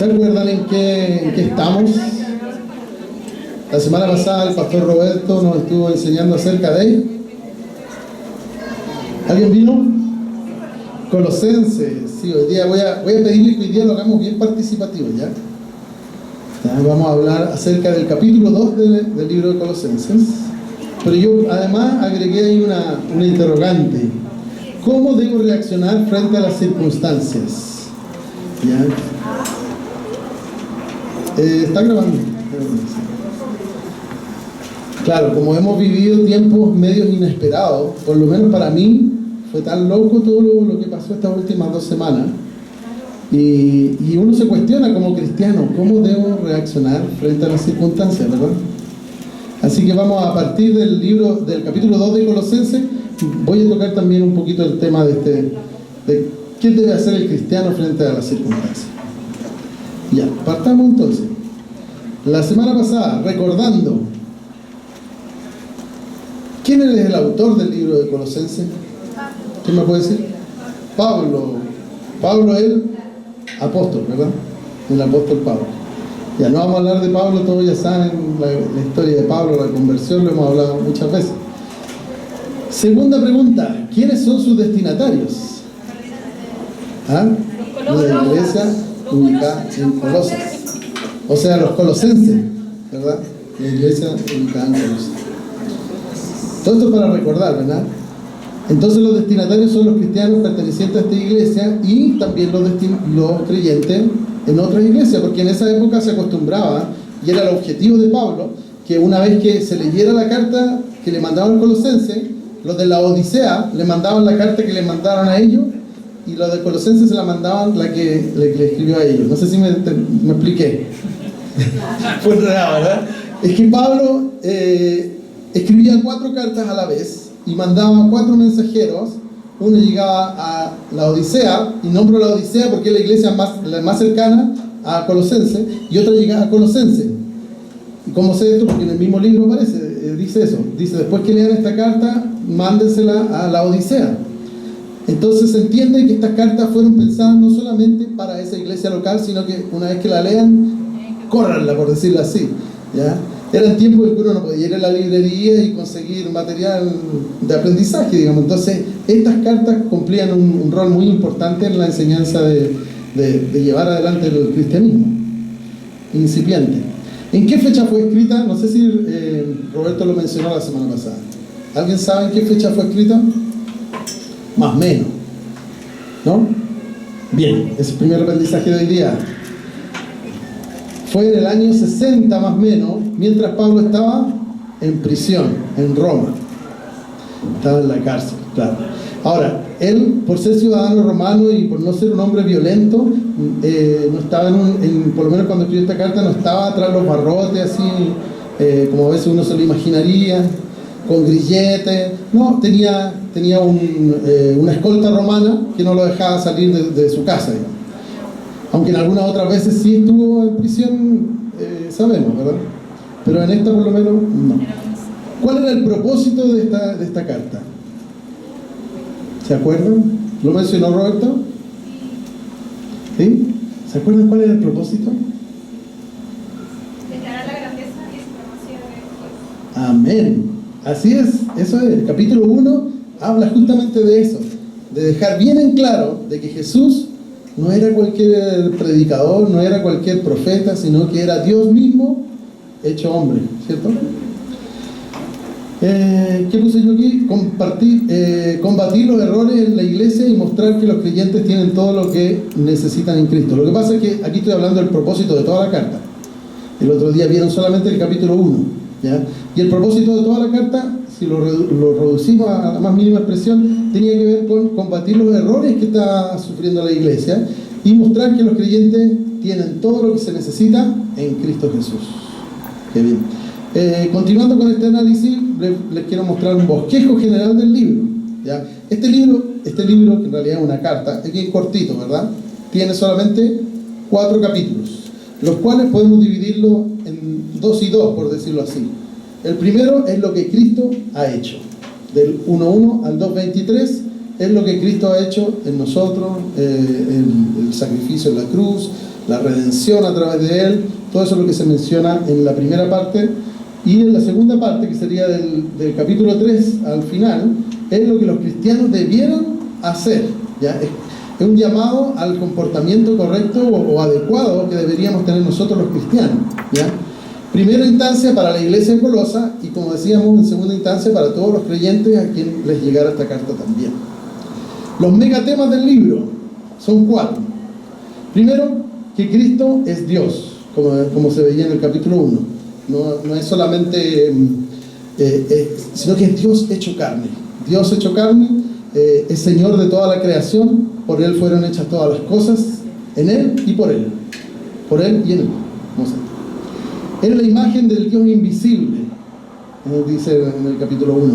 ¿Se acuerdan en qué estamos? La semana pasada el pastor Roberto nos estuvo enseñando acerca de... ¿Alguien vino? Colosenses. Sí, hoy día voy a pedirle que hoy día lo hagamos bien participativo, ¿ya? Vamos a hablar acerca del capítulo 2 del libro de Colosenses. Pero yo además agregué ahí una interrogante. ¿Cómo debo reaccionar frente a las circunstancias? ¿Ya? ¿Está grabando? Claro, como hemos vivido tiempos medios inesperados, por lo menos para mí fue tan loco todo lo que pasó estas últimas 2 semanas, y uno se cuestiona como cristiano, ¿cómo debo reaccionar frente a las circunstancias, verdad? Así que vamos a partir del capítulo 2 de Colosenses. Voy a tocar también un poquito el tema de qué debe hacer el cristiano frente a las circunstancias. Ya, partamos entonces. La semana pasada, recordando, ¿quién es el autor del libro de Colosenses? ¿Quién me puede decir? Pablo, el apóstol, ¿verdad? El apóstol Pablo. Ya no vamos a hablar de Pablo, todos ya saben la historia de Pablo, la conversión, lo hemos hablado muchas veces. Segunda pregunta, ¿quiénes son sus destinatarios? ¿Ah? La iglesia ubicada en Colosas, o sea, los colosenses, ¿verdad? La iglesia ubicada en Colosas. Todo esto para recordar, ¿verdad? Entonces los destinatarios son los cristianos pertenecientes a esta iglesia y también los creyentes en otras iglesias, porque en esa época se acostumbraba, y era el objetivo de Pablo, que una vez que se leyera la carta que le mandaban los colosenses, los de la Odisea le mandaban la carta que le mandaron a ellos, y los de Colosenses se la mandaban la que le escribió a ellos. No sé si me expliqué. Fue enredado, ¿verdad? Es que Pablo escribía 4 cartas a la vez y mandaba 4 mensajeros. Uno llegaba a la Odisea, y nombro la Odisea porque es la iglesia la más cercana a Colosenses, y otra llegaba a Colosenses. ¿Y cómo sé esto? Porque en el mismo libro aparece, dice eso. Dice, después que lean esta carta, mándensela a la Odisea. Entonces se entiende que estas cartas fueron pensadas no solamente para esa iglesia local, sino que una vez que la lean, córranla, por decirlo así, ¿ya? Eran tiempos en que uno no podía ir a la librería y conseguir material de aprendizaje, digamos. Entonces, estas cartas cumplían un rol muy importante en la enseñanza de llevar adelante el cristianismo incipiente. ¿En qué fecha fue escrita? No sé si Roberto lo mencionó la semana pasada. ¿Alguien sabe en qué fecha fue escrita? Más o menos, ¿no? Bien, ese es el primer aprendizaje de hoy día. Fue en el año 60 más o menos, mientras Pablo estaba en prisión, en Roma. Estaba en la cárcel, claro. Ahora, él, por ser ciudadano romano y por no ser un hombre violento, no estaba por lo menos cuando escribió esta carta, no estaba tras los barrotes, así, como a veces uno se lo imaginaría, con grilletes. No, tenía una escolta romana que no lo dejaba salir de su casa, digamos. Aunque en algunas otras veces sí estuvo en prisión, sabemos, ¿verdad? Pero en esta por lo menos no. ¿Cuál era el propósito de esta carta? ¿Se acuerdan? ¿Lo mencionó Roberto? ¿Sí? ¿Se acuerdan cuál era el propósito? Declarar la grandeza y supremacía de Dios. Amén. Así es, eso es. El capítulo 1 habla justamente de eso, de dejar bien en claro de que Jesús no era cualquier predicador, no era cualquier profeta, sino que era Dios mismo hecho hombre, ¿cierto? ¿Qué puse yo aquí? Combatir los errores en la iglesia y mostrar que los creyentes tienen todo lo que necesitan en Cristo. Lo que pasa es que aquí estoy hablando del propósito de toda la carta. El otro día vieron solamente el capítulo 1, ¿ya? Y el propósito de toda la carta, si lo reducimos a la más mínima expresión, tenía que ver con combatir los errores que está sufriendo la iglesia y mostrar que los creyentes tienen todo lo que se necesita en Cristo Jesús. Qué bien. Continuando con este análisis, les quiero mostrar un bosquejo general del libro, ¿ya? Este libro, que en realidad es una carta, es bien cortito, ¿verdad? Tiene solamente 4 capítulos, los cuales podemos dividirlo en 2 y 2, por decirlo así. El primero es lo que Cristo ha hecho. Del 1.1 al 2.23 es lo que Cristo ha hecho en nosotros, el sacrificio en la cruz, la redención a través de Él, todo eso es lo que se menciona en la primera parte. Y en la segunda parte, que sería del capítulo 3 al final, es lo que los cristianos debieran hacer, ¿ya? Es un llamado al comportamiento correcto o adecuado que deberíamos tener nosotros los cristianos, ¿ya? Primera instancia para la iglesia de Colosa y, como decíamos, en segunda instancia para todos los creyentes a quien les llegara esta carta también. Los megatemas del libro son 4. Primero, que Cristo es Dios, como se veía en el capítulo 1. No es solamente, sino que es Dios hecho carne. Dios hecho carne, es Señor de toda la creación, por Él fueron hechas todas las cosas, en Él y por Él y en Él. Es la imagen del Dios invisible, dice en el capítulo 1.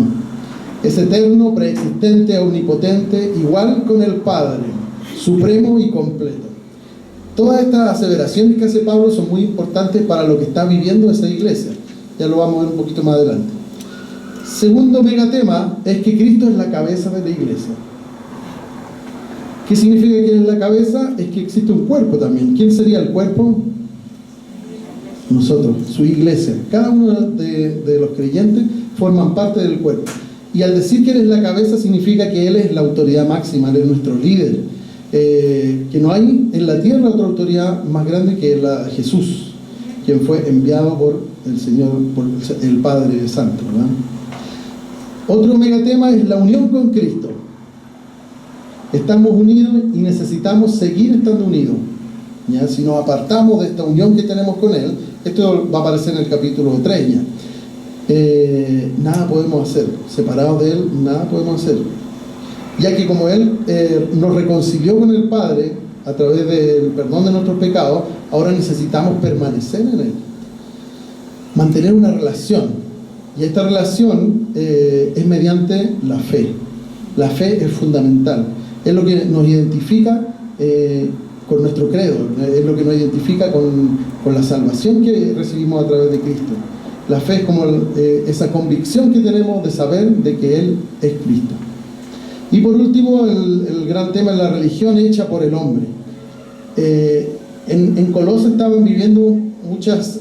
Es eterno, preexistente, omnipotente, igual con el Padre, supremo y completo. Todas estas aseveraciones que hace Pablo son muy importantes para lo que está viviendo esa iglesia. Ya lo vamos a ver un poquito más adelante. Segundo megatema es que Cristo es la cabeza de la iglesia. ¿Qué significa que Él es la cabeza? Es que existe un cuerpo también. ¿Quién sería el cuerpo? Nosotros, su iglesia. Cada uno de los creyentes forman parte del cuerpo. Y al decir que Él es la cabeza significa que Él es la autoridad máxima, Él es nuestro líder. Que no hay en la tierra otra autoridad más grande que la de Jesús, quien fue enviado por el Señor, por el Padre Santo, ¿verdad? Otro megatema es la unión con Cristo. Estamos unidos y necesitamos seguir estando unidos, ¿ya? Si nos apartamos de esta unión que tenemos con Él, esto va a aparecer en el capítulo 3 ya. Nada podemos hacer, separados de Él, nada podemos hacer. Ya que como Él nos reconcilió con el Padre a través del perdón de nuestros pecados, ahora necesitamos permanecer en Él, mantener una relación. Y esta relación es mediante la fe. La fe es fundamental, es lo que nos identifica con nuestro credo, es lo que nos identifica con la salvación que recibimos a través de Cristo. La fe es como esa convicción que tenemos de saber de que Él es Cristo. Y por último, el gran tema es la religión hecha por el hombre. En Colosas estaban viviendo muchas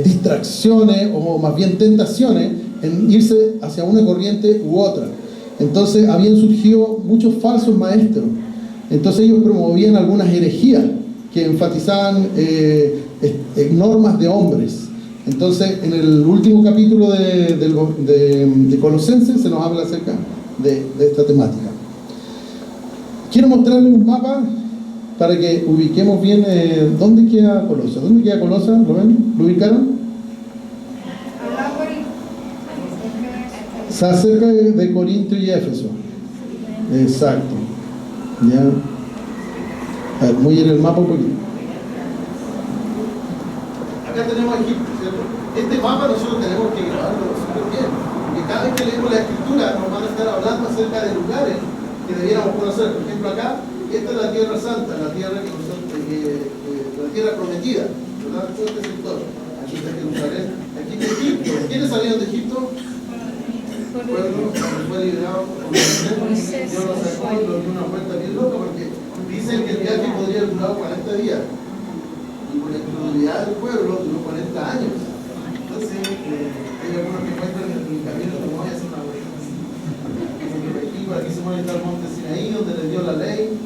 distracciones o más bien tentaciones en irse hacia una corriente u otra. Entonces habían surgido muchos falsos maestros. Entonces ellos promovían algunas herejías que enfatizaban normas de hombres. Entonces, en el último capítulo de Colosenses se nos habla acerca de esta temática. Quiero mostrarles un mapa para que ubiquemos bien dónde queda Colosas. ¿Dónde queda Colosas? ¿Lo ven? ¿Lo ubicaron? Está cerca de Corinto y Éfeso. Exacto. Ya. A ver, voy a ir el mapa un poquito. Acá tenemos Egipto, ¿cierto? Este mapa nosotros tenemos que grabarlo súper bien, porque cada vez que leemos la escritura nos van a estar hablando acerca de lugares que debiéramos conocer. Por ejemplo, acá, esta es la Tierra Santa, la tierra que nosotros, la tierra prometida, ¿verdad? Todo este sector. Aquí está Jerusalén, aquí está Egipto. ¿Quiénes salieron de Egipto? El pueblo que fue liberado por Moisés. Dios lo sacó y lo dio una vuelta bien loca, porque dicen que el viaje podría haber durado 40 días. Y por la incredulidad del pueblo duró 40 años. Entonces, hay algunos que encuentran en el camino como voy a hacer una vuelta. Por aquí se mueve el monte Sinaí, donde le dio la ley.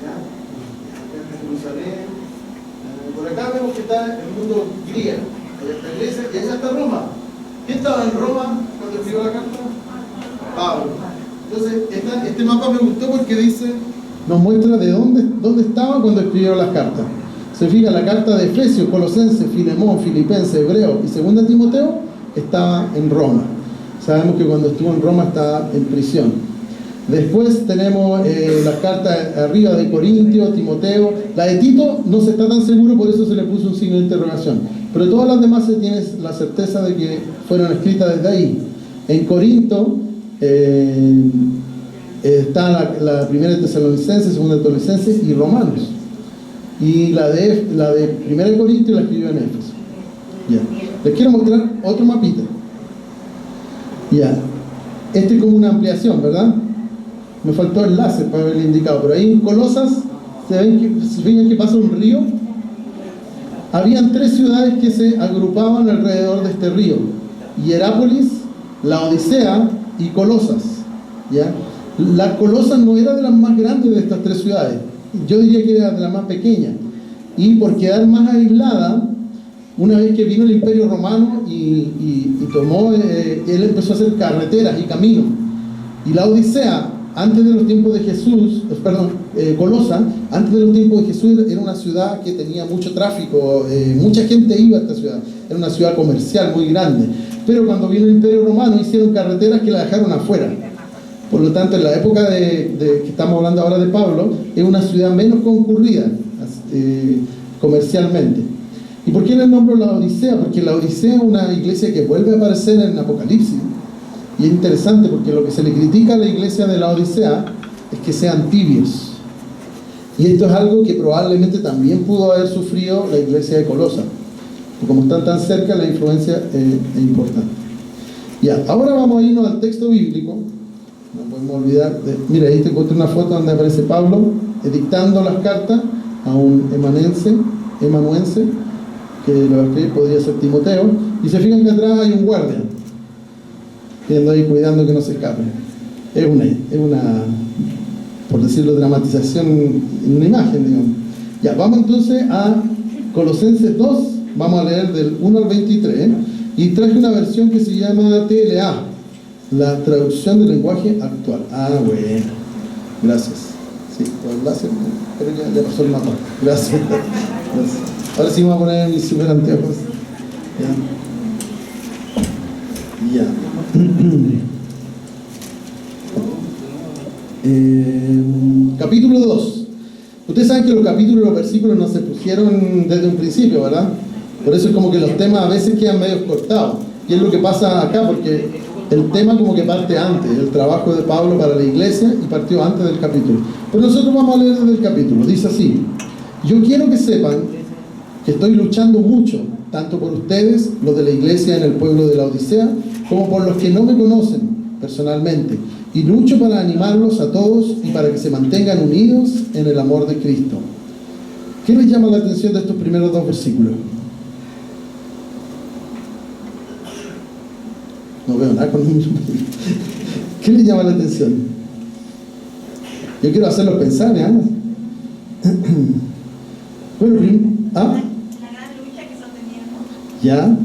¿Ya? Acá está Jerusalén. Por acá vemos que está el mundo griego. Allá está la iglesia y allá está Roma. ¿Quién estaba en Roma cuando escribió la carta? Pablo. Entonces, este mapa me gustó porque dice, nos muestra de dónde estaba cuando escribieron las cartas. Se fija, la carta de Efesios, Colosenses, Filemón, Filipenses, Hebreo y 2 Timoteo estaba en Roma. Sabemos que cuando estuvo en Roma estaba en prisión. Después tenemos las cartas arriba de Corintio, Timoteo. La de Tito no se está tan seguro, por eso se le puso un signo de interrogación. Pero todas las demás se tiene la certeza de que fueron escritas desde ahí. En Corinto está la primera de Tesalonicenses, segunda de Tesalonicenses y Romanos. Y la de primera de Corinto la escribió en Éfeso. Ya. Les quiero mostrar otro mapita. Ya. Este es como una ampliación, ¿verdad? Me faltó el láser para haberle indicado, pero ahí en Colosas, se fijan que pasa un río. Habían 3 ciudades que se agrupaban alrededor de este río: Hierápolis, Laodicea y Colosas, ¿ya? La Colosas no era de las más grandes de estas 3 ciudades, yo diría que era de las más pequeñas, y por quedar más aislada, una vez que vino el Imperio Romano y tomó, él empezó a hacer carreteras y caminos. Y la Odisea, antes de los tiempos de Jesús, Colosa, antes de los tiempos de Jesús, era una ciudad que tenía mucho tráfico, mucha gente iba a esta ciudad, era una ciudad comercial muy grande. Pero cuando vino el Imperio Romano hicieron carreteras que la dejaron afuera. Por lo tanto, en la época que estamos hablando ahora de Pablo, es una ciudad menos concurrida comercialmente. ¿Y por qué le nombro la Odisea? Porque la Odisea es una iglesia que vuelve a aparecer en Apocalipsis. Y es interesante porque lo que se le critica a la iglesia de la Odisea es que sean tibios. Y esto es algo que probablemente también pudo haber sufrido la iglesia de Colosa. Y como están tan cerca, la influencia es importante. Ya, ahora vamos a irnos al texto bíblico. No podemos olvidar mira, ahí te encontré una foto donde aparece Pablo dictando las cartas a un emanuense, que lo podría ser Timoteo, y se fijan que atrás hay un guardia yendo ahí cuidando que no se escape. Es una, por decirlo, dramatización en una imagen, digamos. Ya, vamos entonces a Colosenses 2, vamos a leer del 1 al 23, y traje una versión que se llama TLA, la traducción del lenguaje actual. Bueno, gracias. Sí, el láser, pero ya pasó el mapa. Gracias. Ahora sí vamos a poner mis super anteojos. Ya. Capítulo 2. Ustedes saben que los capítulos y los versículos no se pusieron desde un principio, ¿verdad? Por eso es como que los temas a veces quedan medio cortados. Y es lo que pasa acá, porque el tema como que parte antes, el trabajo de Pablo para la iglesia, y partió antes del capítulo. Pero nosotros vamos a leer desde el capítulo. Dice así: yo quiero que sepan que estoy luchando mucho, tanto por ustedes, los de la iglesia en el pueblo de la Odisea, como por los que no me conocen personalmente, y lucho para animarlos a todos y para que se mantengan unidos en el amor de Cristo. ¿Qué les llama la atención de estos primeros 2 versículos? No veo nada con ellos. ¿Qué les llama la atención? Yo quiero hacerlos pensar, ¿eh? Bueno, la gran lucha que están teniendo. ¿Ya?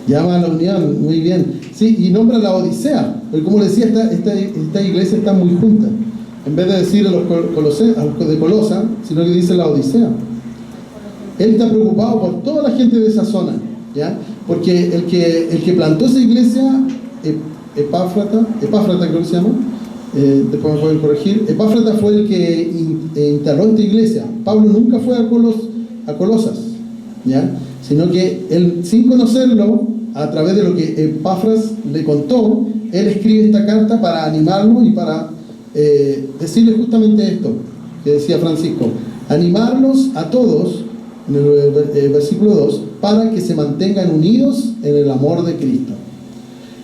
Llama a la unión, muy bien. Sí, y nombra la Odisea, porque como decía, esta iglesia está muy junta. En vez de decir a los de Colosa, sino que dice la Odisea. Él está preocupado por toda la gente de esa zona, ¿ya? Porque el que plantó esa iglesia, Epáfrata creo que se llama, después me pueden corregir, Epáfrata fue el que instaló esta iglesia. Pablo nunca fue a Colosas, ¿ya? Sino que él, sin conocerlo, a través de lo que Epáfras le contó, él escribe esta carta para animarlo y para decirle justamente esto que decía Francisco: animarlos a todos, en el versículo 2, para que se mantengan unidos en el amor de Cristo,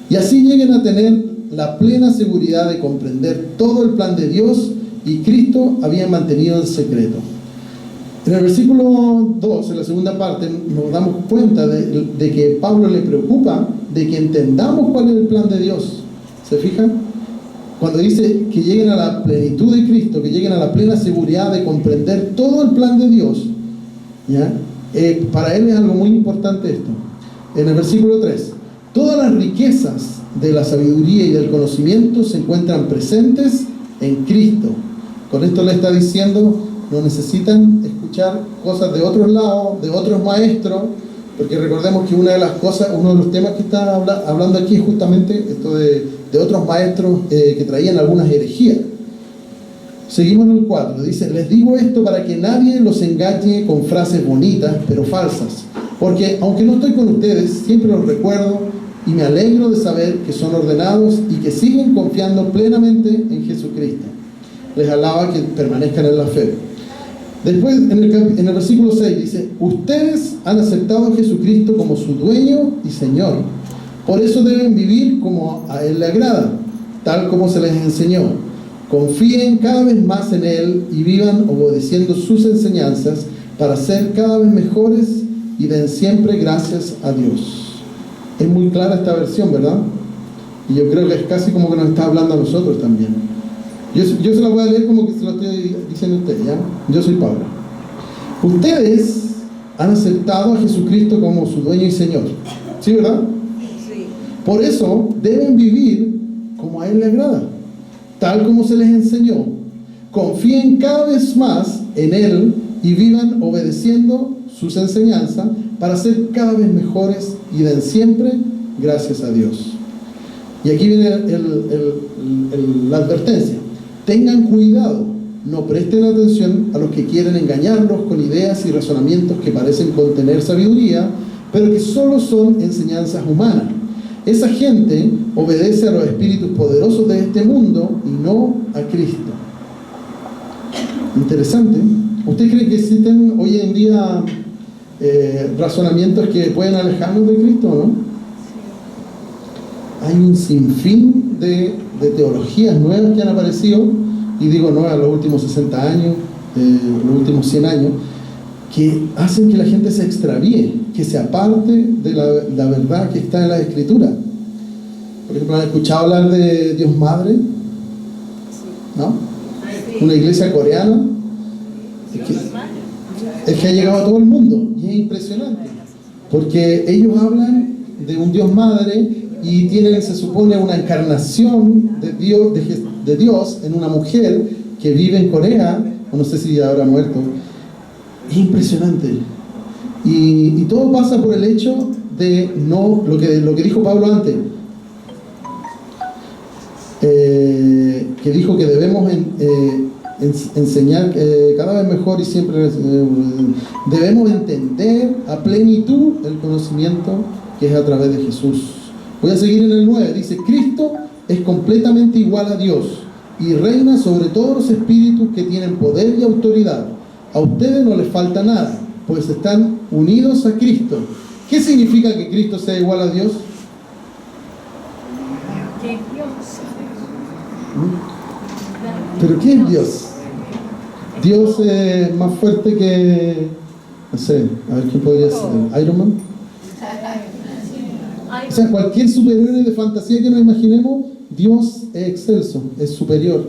y así lleguen a tener la plena seguridad de comprender todo el plan de Dios y Cristo había mantenido en secreto. En el versículo 2, en la segunda parte, nos damos cuenta de que Pablo le preocupa de que entendamos cuál es el plan de Dios. ¿Se fijan? Cuando dice que lleguen a la plenitud de Cristo, que lleguen a la plena seguridad de comprender todo el plan de Dios, ¿ya? Para él es algo muy importante esto. En el versículo 3, todas las riquezas de la sabiduría y del conocimiento se encuentran presentes en Cristo. Con esto le está diciendo: no necesitan escuchar cosas de otros lados, de otros maestros, porque recordemos que una de las cosas, uno de los temas que está hablando aquí es justamente esto de otros maestros que traían algunas herejías. Seguimos en el 4, dice: les digo esto para que nadie los engañe con frases bonitas pero falsas, porque aunque no estoy con ustedes, siempre los recuerdo y me alegro de saber que son ordenados y que siguen confiando plenamente en Jesucristo. Les alaba que permanezcan en la fe. Después, en el versículo 6 dice: ustedes han aceptado a Jesucristo como su dueño y Señor, Por eso deben vivir como a Él le agrada, tal como se les enseñó. Confíen cada vez más en Él y vivan obedeciendo sus enseñanzas para ser cada vez mejores y den siempre gracias a Dios. Es muy clara esta versión, ¿verdad? Y yo creo que es casi como que nos está hablando a nosotros también. Yo se la voy a leer como que se lo estoy diciendo a ustedes, ¿ya? Yo soy Pablo. Ustedes han aceptado a Jesucristo como su dueño y Señor. ¿Sí, verdad? Sí. Por eso deben vivir como a Él le agrada, tal como se les enseñó. Confíen cada vez más en Él y vivan obedeciendo sus enseñanzas para ser cada vez mejores y den siempre gracias a Dios. Y aquí viene la advertencia. Tengan cuidado, no presten atención a los que quieren engañarlos con ideas y razonamientos que parecen contener sabiduría, pero que solo son enseñanzas humanas. Esa gente obedece a los espíritus poderosos de este mundo y no a Cristo. Interesante. ¿Usted cree que existen hoy en día razonamientos que pueden alejarnos de Cristo o no? Hay un sinfín de teologías nuevas que han aparecido, y digo nuevas los últimos 60 años, los últimos 100 años, que hacen que la gente se extravíe, que se aparte de la verdad que está en la Escritura. Por ejemplo, ¿han escuchado hablar de Dios Madre? ¿No? Una iglesia coreana. Es que ha llegado a todo el mundo y es impresionante, porque ellos hablan de un Dios Madre y tienen, se supone, una encarnación de Dios en una mujer que vive en Corea, o no sé si habrá muerto. Es impresionante. Y todo pasa por el hecho de no, lo que dijo Pablo antes, que dijo que debemos enseñar cada vez mejor y siempre debemos entender a plenitud el conocimiento que es a través de Jesús. Voy a seguir en el 9, dice: Cristo es completamente igual a Dios y reina sobre todos los espíritus que tienen poder y autoridad. A ustedes no les falta nada, pues están unidos a Cristo. ¿Qué significa que Cristo sea igual a Dios? ¿Pero qué es Dios? Dios es más fuerte que, no sé, a ver quién podría ser, Iron Man. O sea, cualquier superhéroe de fantasía que nos imaginemos, Dios es excelso, es superior.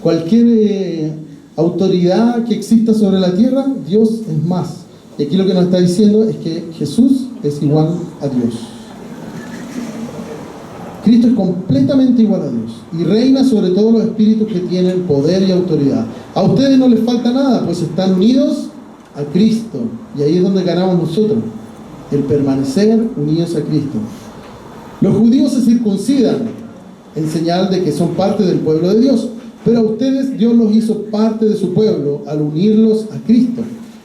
Cualquier autoridad que exista sobre la tierra, Dios es más. Y aquí lo que nos está diciendo es que Jesús es igual a Dios. Cristo es completamente igual a Dios y reina sobre todos los espíritus que tienen poder y autoridad. A ustedes no les falta nada, pues están unidos a Cristo. Y ahí es donde ganamos nosotros, el permanecer unidos a Cristo. Los judíos se circuncidan en señal de que son parte del pueblo de Dios, pero a ustedes Dios los hizo parte de su pueblo al unirlos a Cristo,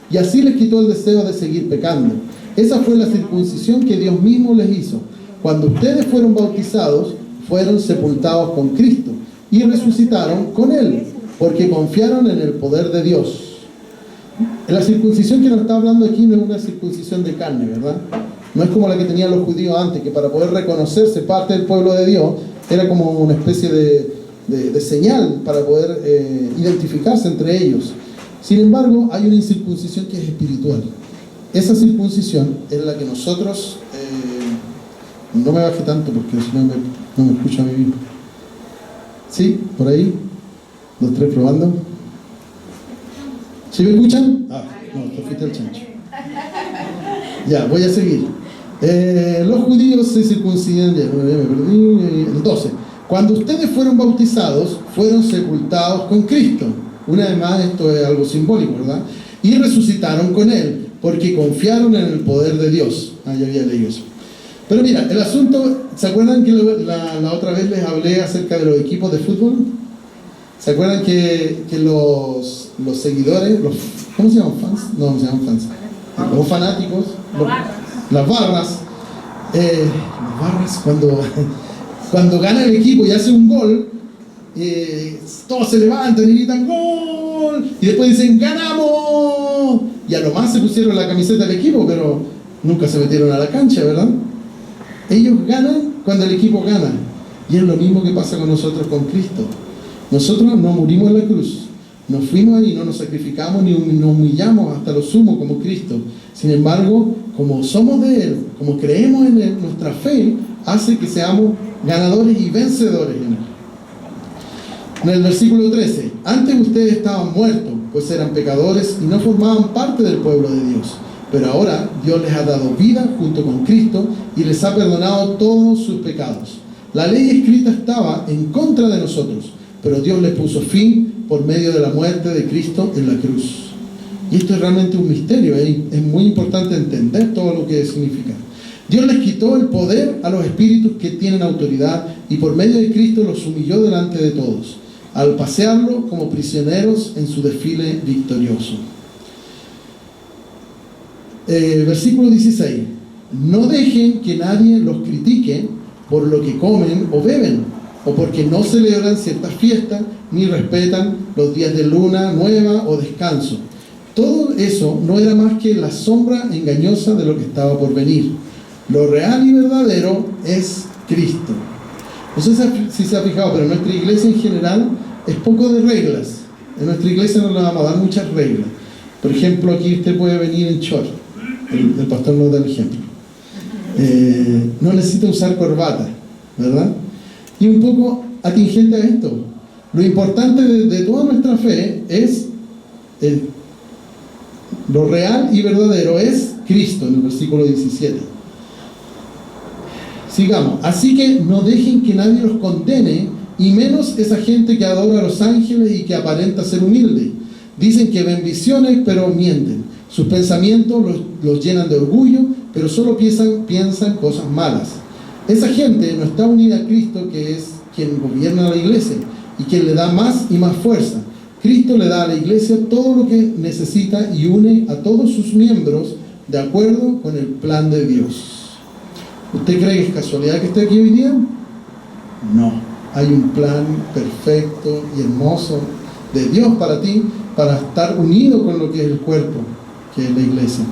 y así les quitó el deseo de seguir pecando. Esa fue la circuncisión que Dios mismo les hizo. Cuando ustedes fueron bautizados, fueron sepultados con Cristo y resucitaron con Él, porque confiaron en el poder de Dios. La circuncisión que nos está hablando aquí no es una circuncisión de carne, ¿verdad? No es como la que tenían los judíos antes, que para poder reconocerse parte del pueblo de Dios, era como una especie de señal para poder identificarse entre ellos. Sin embargo, hay una incircuncisión que es espiritual. Esa circuncisión es la que nosotros... no me baje tanto porque si no me escucho a mí mismo. ¿Sí? ¿Por ahí? 2, 3, probando. ¿Sí me escuchan? Ah, no, te fuiste el chancho. Ya, voy a seguir. Los judíos se circuncidan, ya me perdí, el 12. Cuando ustedes fueron bautizados, fueron sepultados con Cristo. Una vez más, esto es algo simbólico, ¿verdad? Y resucitaron con Él, porque confiaron en el poder de Dios. Ah, ya había leído eso. Pero mira, el asunto, ¿se acuerdan que la otra vez les hablé acerca de los equipos de fútbol? ¿Se acuerdan que los seguidores, ¿cómo se llaman? ¿Fans? No se llaman fans. Los fanáticos, las barras, cuando gana el equipo y hace un gol, todos se levantan y gritan ¡gol! Y después dicen ¡ganamos! Y a lo más se pusieron la camiseta del equipo, pero nunca se metieron a la cancha, ¿verdad? Ellos ganan cuando el equipo gana. Y es lo mismo que pasa con nosotros con Cristo. Nosotros no murimos en la cruz. Nos fuimos ahí, no nos sacrificamos ni nos humillamos hasta lo sumo como Cristo. Sin embargo, como somos de Él, como creemos en Él, nuestra fe hace que seamos ganadores y vencedores en Él. En el versículo 13, antes ustedes estaban muertos, pues eran pecadores y no formaban parte del pueblo de Dios. Pero ahora Dios les ha dado vida junto con Cristo y les ha perdonado todos sus pecados. La ley escrita estaba en contra de nosotros, pero Dios le puso fin por medio de la muerte de Cristo en la cruz. Y esto es realmente un misterio, es muy importante entender todo lo que significa. Dios les quitó el poder a los espíritus que tienen autoridad y por medio de Cristo los humilló delante de todos, al pasearlos como prisioneros en su desfile victorioso. Versículo 16. No dejen que nadie los critique por lo que comen o beben, o porque no celebran ciertas fiestas, ni respetan los días de luna nueva o descanso. Todo eso no era más que la sombra engañosa de lo que estaba por venir. Lo real y verdadero es Cristo. No sé si se ha fijado, pero en nuestra iglesia en general es poco de reglas. En nuestra iglesia no le vamos a dar muchas reglas. Por ejemplo, aquí usted puede venir en short. El pastor nos da el ejemplo. No necesita usar corbata, ¿verdad? Y un poco atingente a esto. Lo importante de toda nuestra fe es lo real y verdadero es Cristo, en el versículo 17. Sigamos. Así que no dejen que nadie los condene, y menos esa gente que adora a los ángeles y que aparenta ser humilde. Dicen que ven visiones, pero mienten. Sus pensamientos los llenan de orgullo, pero solo piensan cosas malas. Esa gente no está unida a Cristo, que es quien gobierna la iglesia y quien le da más y más fuerza. Cristo le da a la iglesia todo lo que necesita y une a todos sus miembros de acuerdo con el plan de Dios. ¿Usted cree que es casualidad que esté aquí hoy día? No. Hay un plan perfecto y hermoso de Dios para ti, para estar unido con lo que es el cuerpo, que es la iglesia.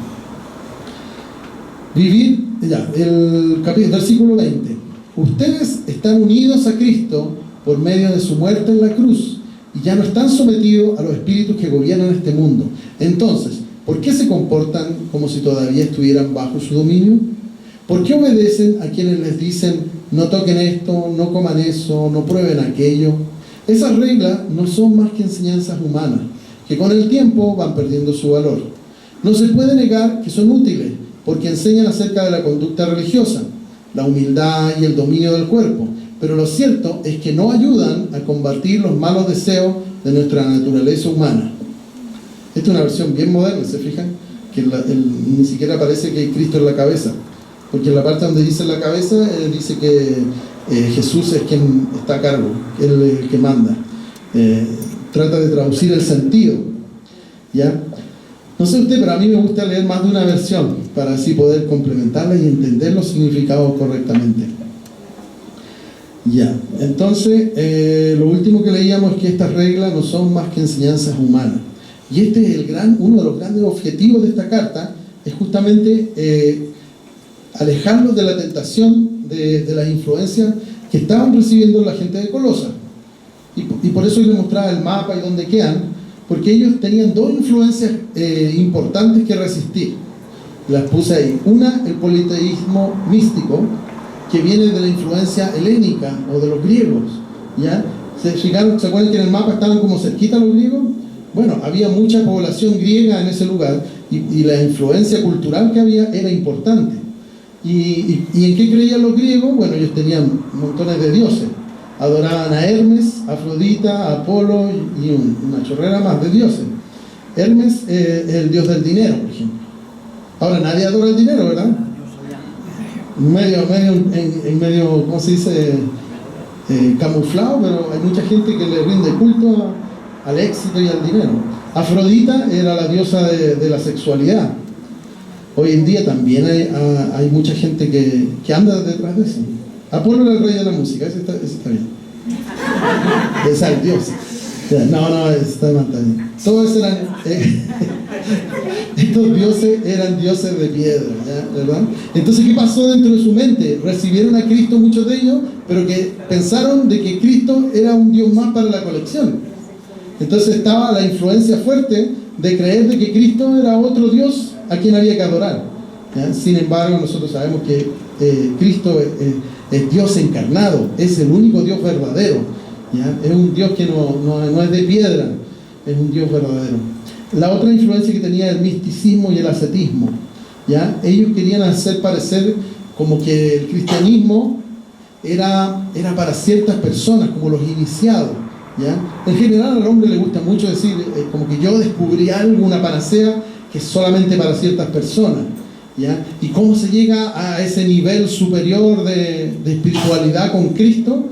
Vivir, ya, el versículo 20. Ustedes están unidos a Cristo por medio de su muerte en la cruz y ya no están sometidos a los espíritus que gobiernan este mundo. Entonces, ¿por qué se comportan como si todavía estuvieran bajo su dominio? ¿Por qué obedecen a quienes les dicen no toquen esto, no coman eso, no prueben aquello? Esas reglas no son más que enseñanzas humanas, que con el tiempo van perdiendo su valor. No se puede negar que son útiles, porque enseñan acerca de la conducta religiosa, la humildad y el dominio del cuerpo, pero lo cierto es que no ayudan a combatir los malos deseos de nuestra naturaleza humana. Esta es una versión bien moderna, ¿se fijan? Que ni siquiera parece que Cristo es la cabeza, porque en la parte donde dice la cabeza, dice que Jesús es quien está a cargo, Él es el que manda. Trata de traducir el sentido, ¿ya? No sé usted, pero a mí me gusta leer más de una versión para así poder complementarla y entender los significados correctamente. Ya, entonces lo último que leíamos es que estas reglas no son más que enseñanzas humanas. Y este es uno de los grandes objetivos de esta carta, es justamente alejarlos de la tentación de las influencias que estaban recibiendo la gente de Colosa. Y por eso les mostraba el mapa y dónde quedan, porque ellos tenían dos influencias importantes que resistir. Las puse ahí. Una, el politeísmo místico, que viene de la influencia helénica o de los griegos, ¿ya? ¿Se acuerdan que en el mapa estaban como cerquita los griegos? Bueno, había mucha población griega en ese lugar y la influencia cultural que había era importante. ¿Y en qué creían los griegos? Bueno, ellos tenían montones de dioses. Adoraban a Hermes, a Afrodita, a Apolo y una chorrera más de dioses. Hermes es el dios del dinero, por ejemplo. Ahora nadie adora el dinero, ¿verdad? En medio, ¿cómo se dice? Camuflado, pero hay mucha gente que le rinde culto al éxito y al dinero. Afrodita era la diosa de la sexualidad. Hoy en día también hay mucha gente que anda detrás de eso. Apolo era el rey de la música, ese está bien. Es el dios. No, está bien. Todos eran... Estos dioses eran dioses de piedra, ¿ya? ¿Verdad? Entonces, ¿qué pasó dentro de su mente? Recibieron a Cristo muchos de ellos, pero que pensaron de que Cristo era un Dios más para la colección. Entonces estaba la influencia fuerte de creer de que Cristo era otro Dios a quien había que adorar, ¿ya? Sin embargo, nosotros sabemos que Cristo es Dios encarnado, es el único Dios verdadero, ¿ya? Es un Dios que no es de piedra, es un Dios verdadero. La otra influencia que tenía el misticismo y el ascetismo, ¿ya? Ellos querían hacer parecer como que el cristianismo era para ciertas personas, como los iniciados, ¿ya? En general al hombre le gusta mucho decir como que yo descubrí algo, una panacea que es solamente para ciertas personas, ¿ya? Y cómo se llega a ese nivel superior de espiritualidad con Cristo,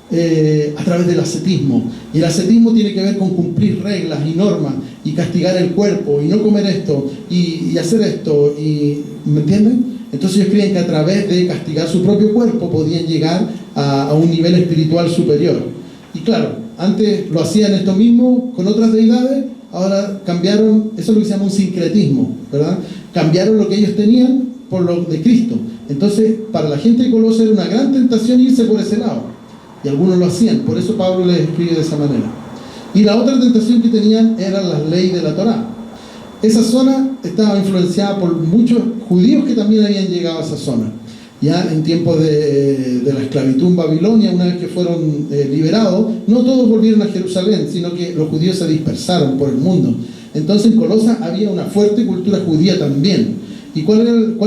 a través del ascetismo. Y el ascetismo tiene que ver con cumplir reglas y normas y castigar el cuerpo y no comer esto y hacer esto, y ¿me entienden? Entonces ellos creían que a través de castigar su propio cuerpo podían llegar a un nivel espiritual superior. Y claro, antes lo hacían esto mismo con otras deidades, ahora cambiaron, eso es lo que se llama un sincretismo, ¿verdad? Cambiaron lo que ellos tenían por lo de Cristo. Entonces, para la gente de Colosas era una gran tentación irse por ese lado. Y algunos lo hacían, por eso Pablo les escribe de esa manera. Y la otra tentación que tenían eran las leyes de la Torá. Esa zona estaba influenciada por muchos judíos que también habían llegado a esa zona. Ya en tiempos de la esclavitud en Babilonia, una vez que fueron liberados, no todos volvieron a Jerusalén, sino que los judíos se dispersaron por el mundo. Entonces en Colosas había una fuerte cultura judía también. ¿Y cuál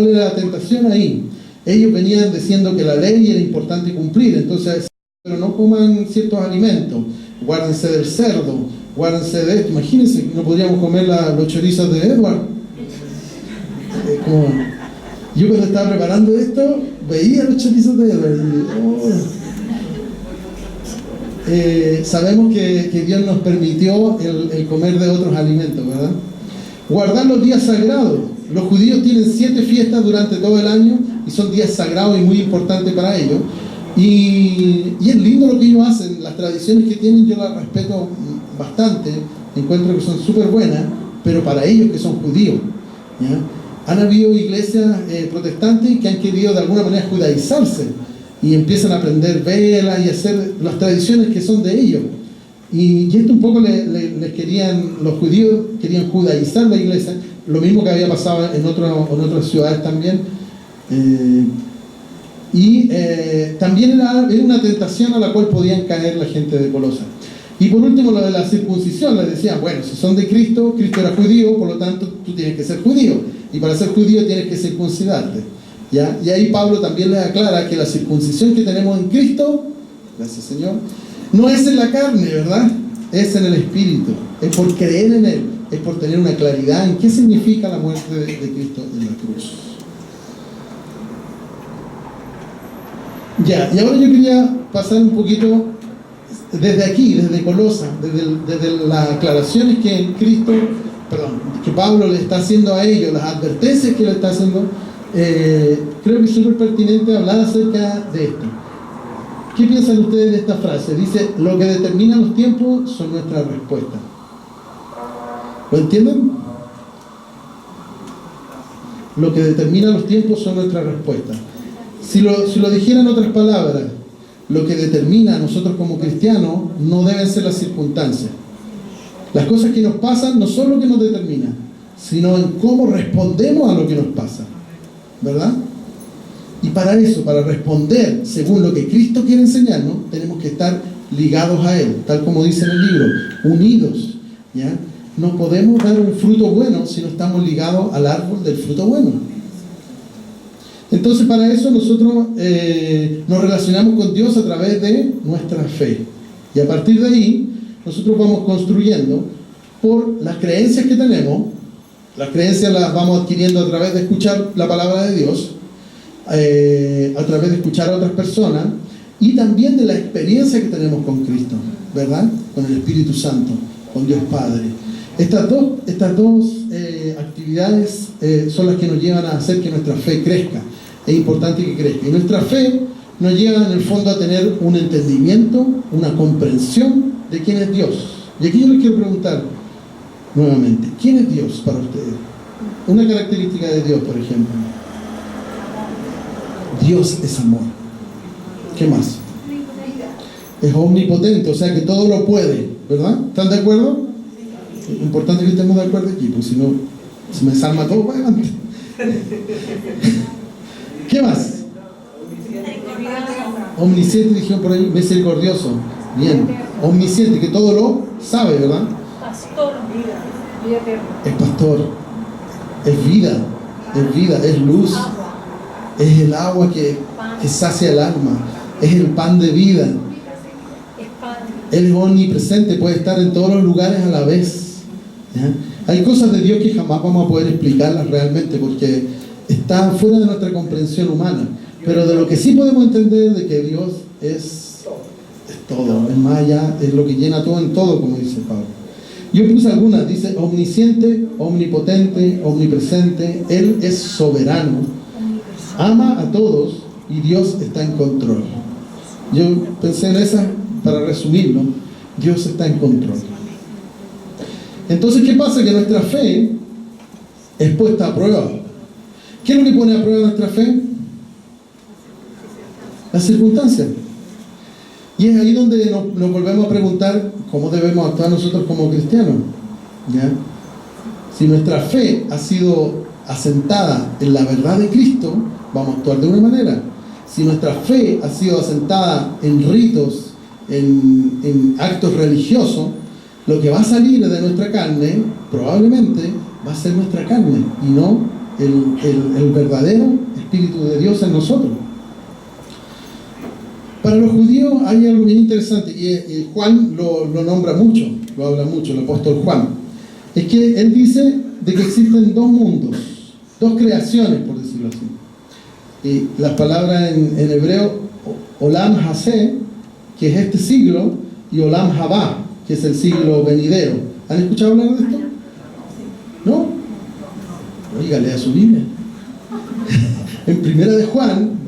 era la tentación ahí? Ellos venían diciendo que la ley era importante cumplir, entonces, pero no coman ciertos alimentos, guárdense del cerdo, guárdense de esto. Imagínense, no podríamos comer los chorizos de Edward. Yo cuando estaba preparando esto, veía los chorizos de Edward. Sabemos que Dios nos permitió el comer de otros alimentos, ¿verdad? Guardar los días sagrados. Los judíos tienen 7 fiestas durante todo el año y son días sagrados y muy importantes para ellos. Y es lindo lo que ellos hacen, las tradiciones que tienen yo las respeto bastante, encuentro que son súper buenas, pero para ellos que son judíos, ¿ya? Han habido iglesias protestantes que han querido de alguna manera judaizarse y empiezan a aprender velas y hacer las tradiciones que son de ellos. Y esto un poco los judíos querían judaizar la iglesia, lo mismo que había pasado en otras ciudades también. También era una tentación a la cual podían caer la gente de Colosas. Y por último, lo de la circuncisión, les decían, bueno, si son de Cristo, Cristo era judío, por lo tanto tú tienes que ser judío, y para ser judío tienes que circuncidarte, ¿ya? Y ahí Pablo también les aclara que la circuncisión que tenemos en Cristo, gracias Señor, no es en la carne, ¿verdad? Es en el Espíritu, es por creer en Él, es por tener una claridad en qué significa la muerte de Cristo en la cruz. Ya, y ahora yo quería pasar un poquito desde aquí, desde Colosas, desde las aclaraciones que que Pablo le está haciendo a ellos, las advertencias que le está haciendo, creo que es súper pertinente hablar acerca de esto. ¿Qué piensan ustedes de esta frase? Dice, lo que determina los tiempos son nuestras respuestas. ¿Lo entienden? Lo que determina los tiempos son nuestras respuestas. Si lo dijera en otras palabras, lo que determina a nosotros como cristianos no deben ser las circunstancias. Las cosas que nos pasan no son lo que nos determina, sino en cómo respondemos a lo que nos pasa, ¿verdad? Y para eso, para responder según lo que Cristo quiere enseñarnos, tenemos que estar ligados a Él, tal como dice en el libro, unidos, ¿ya? No podemos dar un fruto bueno si no estamos ligados al árbol del fruto bueno. Entonces, para eso nosotros nos relacionamos con Dios a través de nuestra fe. Y a partir de ahí, nosotros vamos construyendo por las creencias que tenemos. Las creencias las vamos adquiriendo a través de escuchar la palabra de Dios, a través de escuchar a otras personas y también de la experiencia que tenemos con Cristo, ¿verdad? Con el Espíritu Santo, con Dios Padre. Estas dos actividades son las que nos llevan a hacer que nuestra fe crezca. Es importante que crezca. Y nuestra fe nos lleva en el fondo a tener un entendimiento, una comprensión de quién es Dios. Y aquí yo les quiero preguntar, nuevamente. ¿Quién es Dios para ustedes? Una característica de Dios, por ejemplo. Dios es amor. ¿Qué más? Es omnipotente, o sea que todo lo puede, ¿verdad? ¿Están de acuerdo? Es importante que estemos de acuerdo aquí, porque si no, se me desarma todo para adelante. ¿Qué más? Omnisciente, dijeron por ahí, misericordioso. Bien. Omnisciente, que todo lo sabe, ¿verdad? Pastor. Vida eterna. Es pastor, es vida, es luz, es el agua que sacia el alma, es el pan de vida. Él es omnipresente, puede estar en todos los lugares a la vez. ¿Ya? Hay cosas de Dios que jamás vamos a poder explicarlas realmente porque están fuera de nuestra comprensión humana. Pero de lo que sí podemos entender de que Dios es todo, es más allá, es lo que llena todo en todo, como dice Pablo. Yo puse algunas, dice omnisciente, omnipotente, omnipresente, Él es soberano, ama a todos y Dios está en control. Yo pensé en esa para resumirlo, Dios está en control. Entonces, ¿qué pasa? Que nuestra fe es puesta a prueba. ¿Qué es lo que pone a prueba nuestra fe? Las circunstancias. Y es ahí donde nos volvemos a preguntar cómo debemos actuar nosotros como cristianos. ¿Ya? Si nuestra fe ha sido asentada en la verdad de Cristo, vamos a actuar de una manera. Si nuestra fe ha sido asentada en ritos, en actos religiosos, lo que va a salir de nuestra carne probablemente va a ser nuestra carne y no el verdadero Espíritu de Dios en nosotros. Para los judíos hay algo bien interesante y Juan lo nombra mucho, lo habla mucho, el apóstol Juan. Es que él dice de que existen dos mundos, dos creaciones, por decirlo así. Y las palabras en hebreo, Olam Hasé, que es este siglo, y Olam Habá, que es el siglo venidero. ¿Han escuchado hablar de esto? ¿No? Oiga, lea su Biblia. En primera de Juan,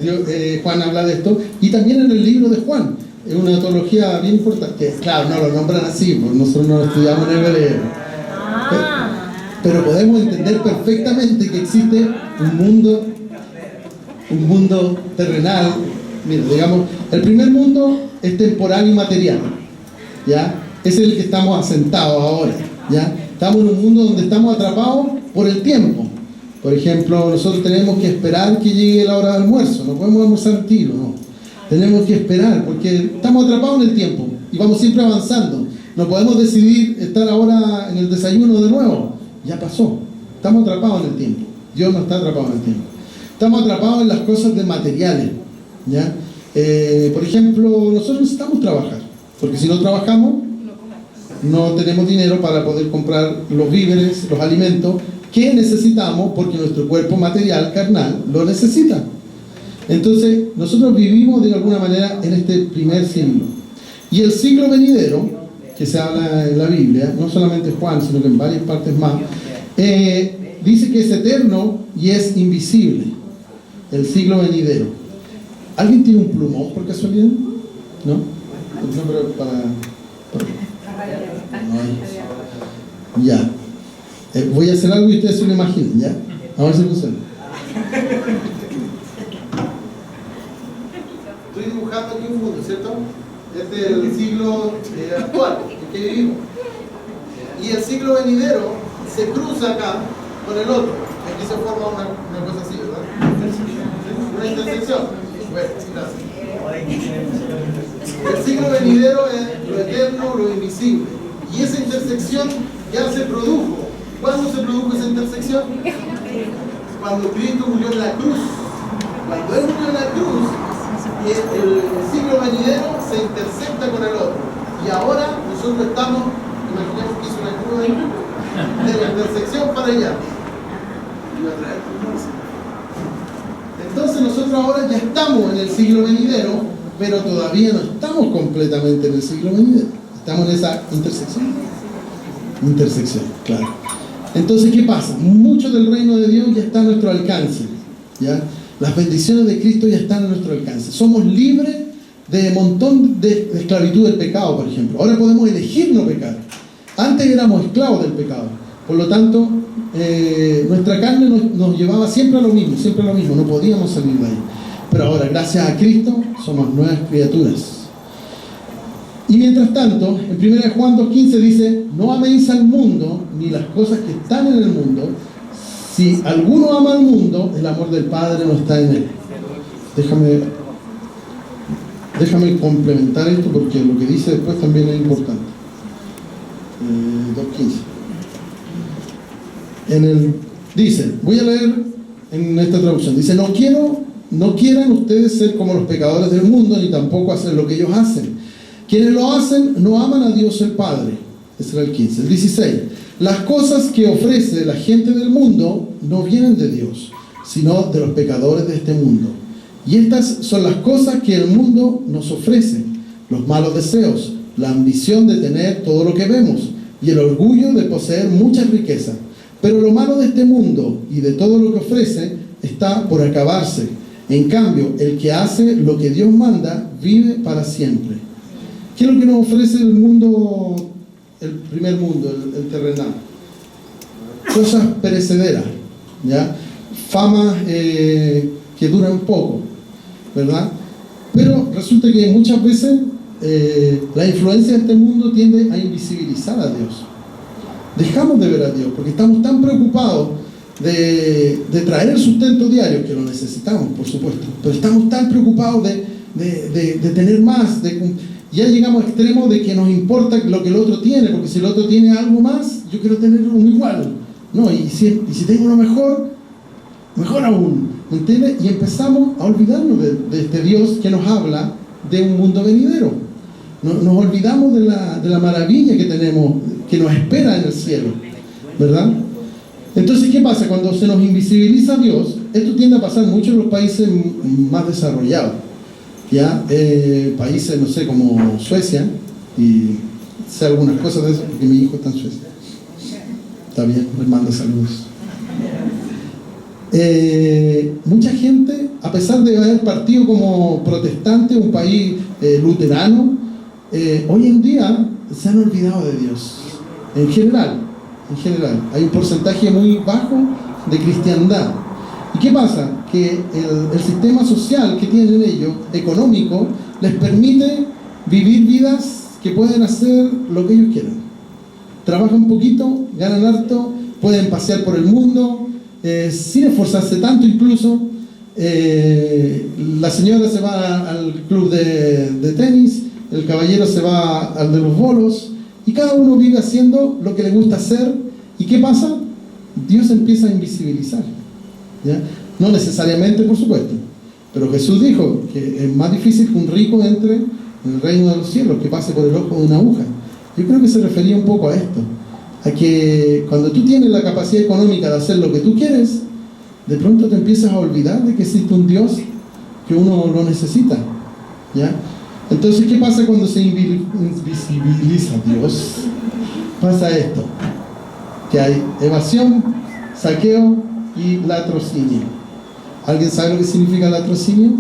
Juan habla de esto, y también en el libro de Juan. Es una teología bien importante, que claro, no lo nombran así, porque nosotros no lo estudiamos en hebreo. Pero podemos entender perfectamente que existe un mundo terrenal. Mira, digamos, el primer mundo es temporal y material, ¿ya? Es el que estamos asentados ahora, ¿ya? Estamos en un mundo donde estamos atrapados por el tiempo. Por ejemplo, nosotros tenemos que esperar que llegue la hora de almuerzo, no podemos almorzar al tiro, no. Tenemos que esperar porque estamos atrapados en el tiempo y vamos siempre avanzando. No podemos decidir estar ahora en el desayuno de nuevo, ya pasó. Estamos atrapados en el tiempo. Dios no está atrapado en el tiempo. Estamos atrapados en las cosas de materiales, ¿ya? Por ejemplo, nosotros necesitamos trabajar, porque si no trabajamos, no tenemos dinero para poder comprar los víveres, los alimentos que necesitamos, porque nuestro cuerpo material, carnal, lo necesita. Entonces, nosotros vivimos de alguna manera en este primer siglo. Y el siglo venidero, que se habla en la Biblia, no solamente Juan, sino que en varias partes más, dice que es eterno y es invisible. El siglo venidero. ¿Alguien tiene un plumón por casualidad? ¿No? No, pero para... No. Ya. Voy a hacer algo y ustedes se lo imaginen, ¿ya? A ver si funciona. Estoy dibujando aquí un mundo, ¿cierto? Este es el siglo actual en que vivimos. Y el siglo venidero se cruza acá con el otro. Aquí se forma una cosa así, ¿verdad? Una intersección. Bueno, gracias. El siglo venidero es lo eterno, lo invisible. Y esa intersección ya se produjo. ¿Cuándo se produjo esa intersección? Cuando Cristo murió en la cruz. Cuando Él murió en la cruz, el siglo venidero se intersecta con el otro. Y ahora nosotros estamos, imaginemos que hizo una curva ahí, de la intersección para allá. Entonces nosotros ahora ya estamos en el siglo venidero, pero todavía no estamos completamente en el siglo venidero. Estamos en esa intersección. Intersección, claro. Entonces, ¿qué pasa? Mucho del reino de Dios ya está a nuestro alcance, ¿ya? Las bendiciones de Cristo ya están a nuestro alcance. Somos libres de un montón de esclavitud del pecado, por ejemplo. Ahora podemos elegir no pecar. Antes éramos esclavos del pecado. Por lo tanto, nuestra carne nos llevaba siempre a lo mismo, no podíamos salir de ahí. Pero ahora, gracias a Cristo, somos nuevas criaturas. Y mientras tanto, en 1 Juan 2:15 dice: no améis al mundo ni las cosas que están en el mundo. Si alguno ama al mundo, el amor del Padre no está en él. Déjame complementar esto porque lo que dice después también es importante. 2:15. Dice, voy a leer en esta traducción. Dice: no quieran ustedes ser como los pecadores del mundo, ni tampoco hacer lo que ellos hacen. Quienes lo hacen no aman a Dios el Padre. Ese era el 15. El 16. Las cosas que ofrece la gente del mundo no vienen de Dios, sino de los pecadores de este mundo. Y estas son las cosas que el mundo nos ofrece: los malos deseos, la ambición de tener todo lo que vemos y el orgullo de poseer mucha riqueza. Pero lo malo de este mundo y de todo lo que ofrece está por acabarse. En cambio, el que hace lo que Dios manda vive para siempre. ¿Qué es lo que nos ofrece el mundo, el primer mundo, el terrenal? Cosas perecederas, ¿ya? Fama que duran poco, ¿verdad? Pero resulta que muchas veces la influencia de este mundo tiende a invisibilizar a Dios. Dejamos de ver a Dios porque estamos tan preocupados de traer el sustento diario, que lo necesitamos, por supuesto, pero estamos tan preocupados de tener más, ya llegamos a extremo de que nos importa lo que el otro tiene, porque si el otro tiene algo más, yo quiero tener uno igual, ¿no? Y si tengo uno mejor aún, ¿me entiendes? Y empezamos a olvidarnos de este Dios que nos habla de un mundo venidero. Nos olvidamos de la maravilla que tenemos, que nos espera en el cielo, ¿verdad? Entonces, ¿qué pasa? Cuando se nos invisibiliza a Dios, esto tiende a pasar mucho en los países más desarrollados, ¿ya? Países, no sé, como Suecia, y sé algunas cosas de eso porque mi hijo está en Suecia. Está bien, les mando saludos. Mucha gente, a pesar de haber partido como protestante, un país luterano, hoy en día se han olvidado de Dios. En general, hay un porcentaje muy bajo de cristiandad. ¿Y qué pasa? Que el sistema social que tienen ellos, económico, les permite vivir vidas que pueden hacer lo que ellos quieran. Trabajan poquito, ganan harto, pueden pasear por el mundo, sin esforzarse tanto incluso. La señora se va al club de tenis, el caballero se va al de los bolos, y cada uno vive haciendo lo que le gusta hacer. ¿Y qué pasa? Dios empieza a invisibilizar, ¿ya? No necesariamente, por supuesto, pero Jesús dijo que es más difícil que un rico entre en el reino de los cielos, que pase por el ojo de una aguja. Yo creo que se refería un poco a esto, a que cuando tú tienes la capacidad económica de hacer lo que tú quieres, de pronto te empiezas a olvidar de que existe un Dios que uno lo necesita, ¿ya? Entonces, ¿qué pasa cuando se invisibiliza a Dios? Pasa esto, que hay evasión, saqueo y latrocinio. ¿Alguien sabe lo que significa latrocinio?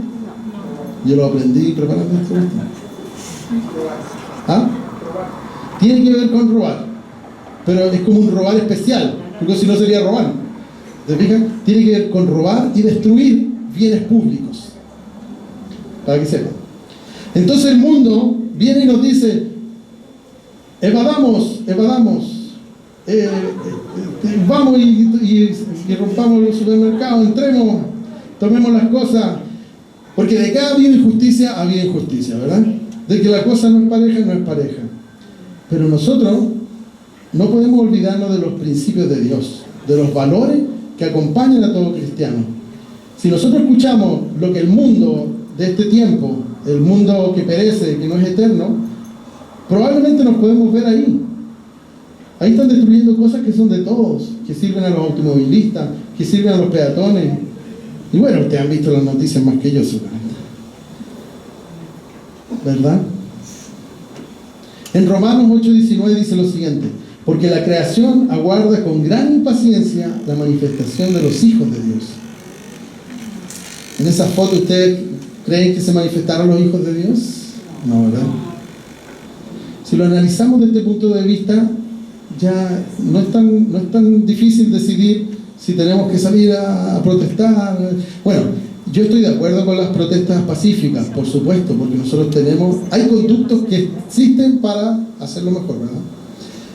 Yo lo aprendí preparando esto. ¿Ah? Tiene que ver con robar, pero es como un robar especial, porque si no sería robar. ¿Te fijas? Tiene que ver con robar y destruir bienes públicos, para que sepan. Entonces el mundo viene y nos dice: evadamos, vamos y rompamos los supermercados, entremos, tomemos las cosas, porque de cada había injusticia, ¿verdad? De que la cosa no es pareja. Pero nosotros no podemos olvidarnos de los principios de Dios, de los valores que acompañan a todo cristiano. Si nosotros escuchamos lo que el mundo de este tiempo, el mundo que perece, que no es eterno, probablemente nos podemos ver ahí. Ahí están destruyendo cosas que son de todos, que sirven a los automovilistas, que sirven a los peatones. Y bueno, ustedes han visto las noticias más que yo, seguramente, ¿verdad? En Romanos 8:19 dice lo siguiente: porque la creación aguarda con gran impaciencia la manifestación de los hijos de Dios. En esa foto, ¿ustedes creen que se manifestaron los hijos de Dios? No, ¿verdad? Si lo analizamos desde este punto de vista, ya no es tan difícil decidir si tenemos que salir a protestar. Bueno, yo estoy de acuerdo con las protestas pacíficas, por supuesto, porque nosotros hay conductos que existen para hacerlo mejor, ¿verdad?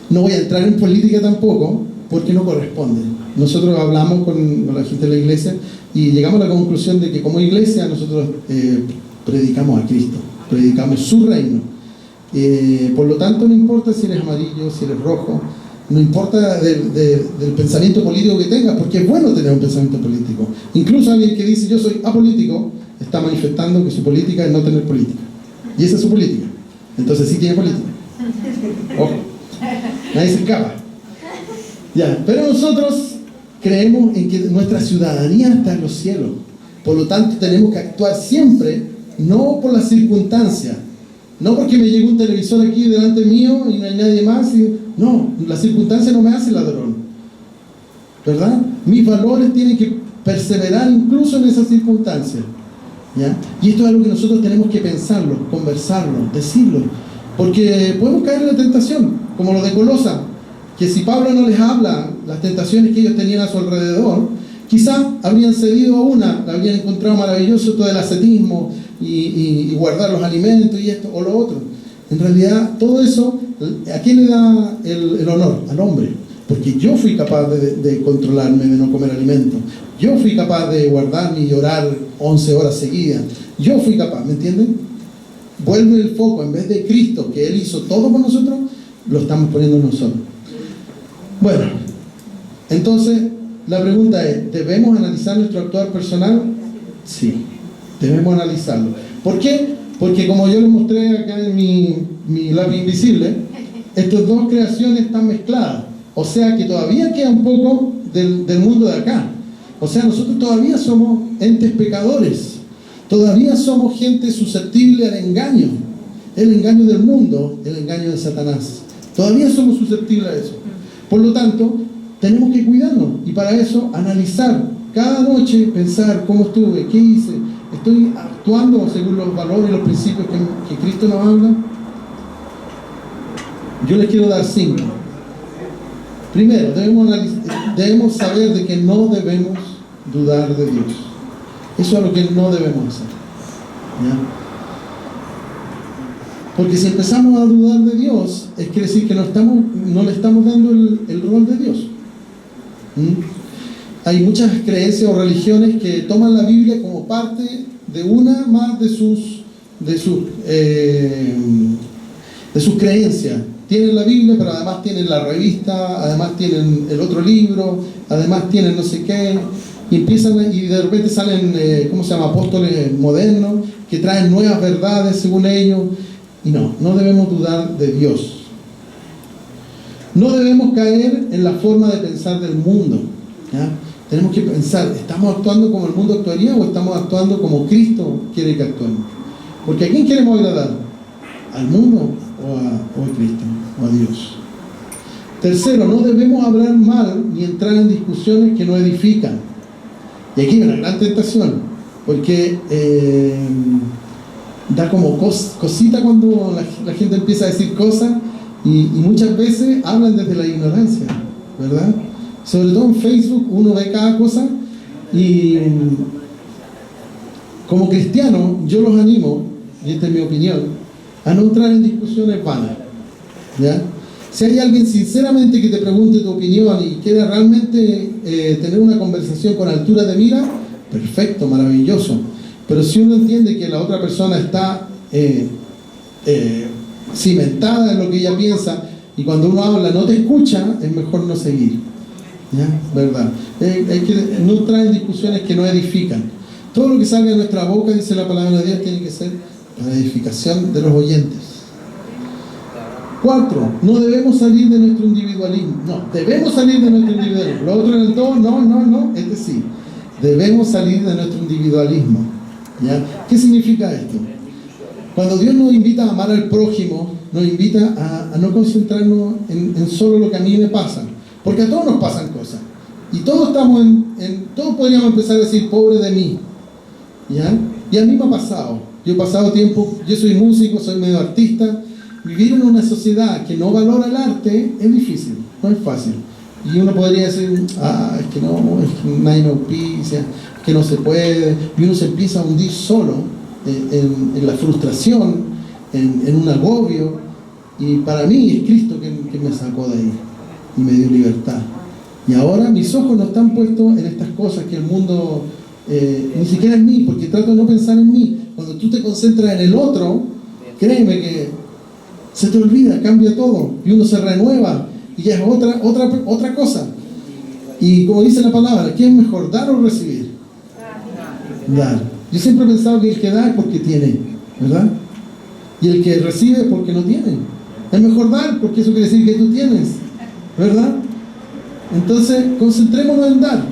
No voy a entrar en política tampoco, porque no corresponde. Nosotros hablamos con la gente de la iglesia y llegamos a la conclusión de que como iglesia nosotros predicamos a Cristo, predicamos su reino. Por lo tanto, no importa si eres amarillo, si eres rojo, no importa del pensamiento político que tengas, porque es bueno tener un pensamiento político. Incluso alguien que dice yo soy apolítico, está manifestando que su política es no tener política. Y esa es su política. Entonces sí tiene política. Ojo, nadie se escapa. Ya, pero nosotros creemos en que nuestra ciudadanía está en los cielos. Por lo tanto, tenemos que actuar siempre, no por las circunstancias, no porque me llegó un televisor aquí delante mío y no hay nadie más. No, las circunstancias no me hacen ladrón, ¿verdad? Mis valores tienen que perseverar incluso en esas circunstancias, ¿ya? Y esto es algo que nosotros tenemos que pensarlo, conversarlo, decirlo, porque podemos caer en la tentación, como lo de Colosa, que si Pablo no les habla las tentaciones que ellos tenían a su alrededor, quizá habrían cedido a una, la habrían encontrado maravilloso todo el ascetismo y guardar los alimentos y esto o lo otro. En realidad, todo eso, ¿a quién le da el honor? Al hombre. Porque yo fui capaz de controlarme, de no comer alimentos. Yo fui capaz de guardarme y orar 11 horas seguidas. Yo fui capaz, ¿me entienden? Vuelve el foco, en vez de Cristo, que Él hizo todo por nosotros, lo estamos poniendo nosotros. Bueno, entonces, la pregunta es, ¿debemos analizar nuestro actuar personal? Sí, debemos analizarlo. ¿Por qué? Porque como yo les mostré acá en mi lápiz invisible, estas dos creaciones están mezcladas. O sea que todavía queda un poco del mundo de acá. O sea, nosotros todavía somos entes pecadores. Todavía somos gente susceptible al engaño. El engaño del mundo, el engaño de Satanás. Todavía somos susceptibles a eso. Por lo tanto, tenemos que cuidarnos. Y para eso, analizar cada noche, pensar cómo estuve, qué hice. ¿Estoy actuando según los valores y los principios que Cristo nos habla? Yo les quiero dar 5. Primero, debemos saber de que no debemos dudar de Dios. Eso es lo que no debemos hacer, ¿ya? Porque si empezamos a dudar de Dios, es quiere decir que no le estamos dando el rol de Dios. Hay muchas creencias o religiones que toman la Biblia como parte de una más de sus creencias. Tienen la Biblia, pero además tienen la revista, además tienen el otro libro, además tienen no sé qué, y de repente salen, apóstoles modernos, que traen nuevas verdades según ellos, y no debemos dudar de Dios. No debemos caer en la forma de pensar del mundo, ¿ya? Tenemos que pensar, ¿estamos actuando como el mundo actuaría o estamos actuando como Cristo quiere que actuemos? Porque ¿a quién queremos agradar? ¿Al mundo o a Cristo o a Dios? Tercero, no debemos hablar mal ni entrar en discusiones que no edifican. Y aquí hay una gran tentación, porque da como cosita cuando la gente empieza a decir cosas y muchas veces hablan desde la ignorancia, ¿verdad? Sobre todo en Facebook uno ve cada cosa y como cristiano yo los animo, y esta es mi opinión, a no entrar en discusiones vanas, ¿ya? Si hay alguien sinceramente que te pregunte tu opinión y quiera realmente tener una conversación con altura de mira, perfecto, maravilloso. Pero si uno entiende que la otra persona está cimentada en lo que ella piensa y cuando uno habla no te escucha, es mejor no seguir, ¿ya? ¿Verdad? Hay que no entrar en discusiones que no edifican. Todo lo que salga de nuestra boca, dice la palabra de Dios, tiene que ser para edificación de los oyentes. 4. No debemos salir de nuestro individualismo. No, debemos salir de nuestro individualismo. Lo otro en el todo, no, sí. Debemos salir de nuestro individualismo, ¿ya? ¿Qué significa esto? Cuando Dios nos invita a amar al prójimo, nos invita a no concentrarnos en solo lo que a mí me pasa. Porque a todos nos pasan cosas. Y todos estamos todos podríamos empezar a decir, pobre de mí, ¿ya? Y a mí me ha pasado. Yo he pasado tiempo, yo soy músico, soy medio artista. Vivir en una sociedad que no valora el arte es difícil. no es fácil. Y uno podría decir, es que no, es que nadie me auspicia, es que no se puede. Y uno se empieza a hundir solo en la frustración, en un agobio. Y para mí es Cristo que me sacó de ahí y me dio libertad. Y ahora mis ojos no están puestos en estas cosas que el mundo, ni siquiera en mí, porque trato de no pensar en mí. Cuando tú te concentras en el otro, créeme que se te olvida, cambia todo y uno se renueva y ya es otra cosa. Y como dice la palabra, ¿qué es mejor, dar o recibir? Dar. Yo siempre he pensado que el que da es porque tiene, ¿verdad? Y el que recibe es porque no tiene. Es mejor dar porque eso quiere decir que tú tienes, ¿verdad? Entonces, concentrémonos en dar.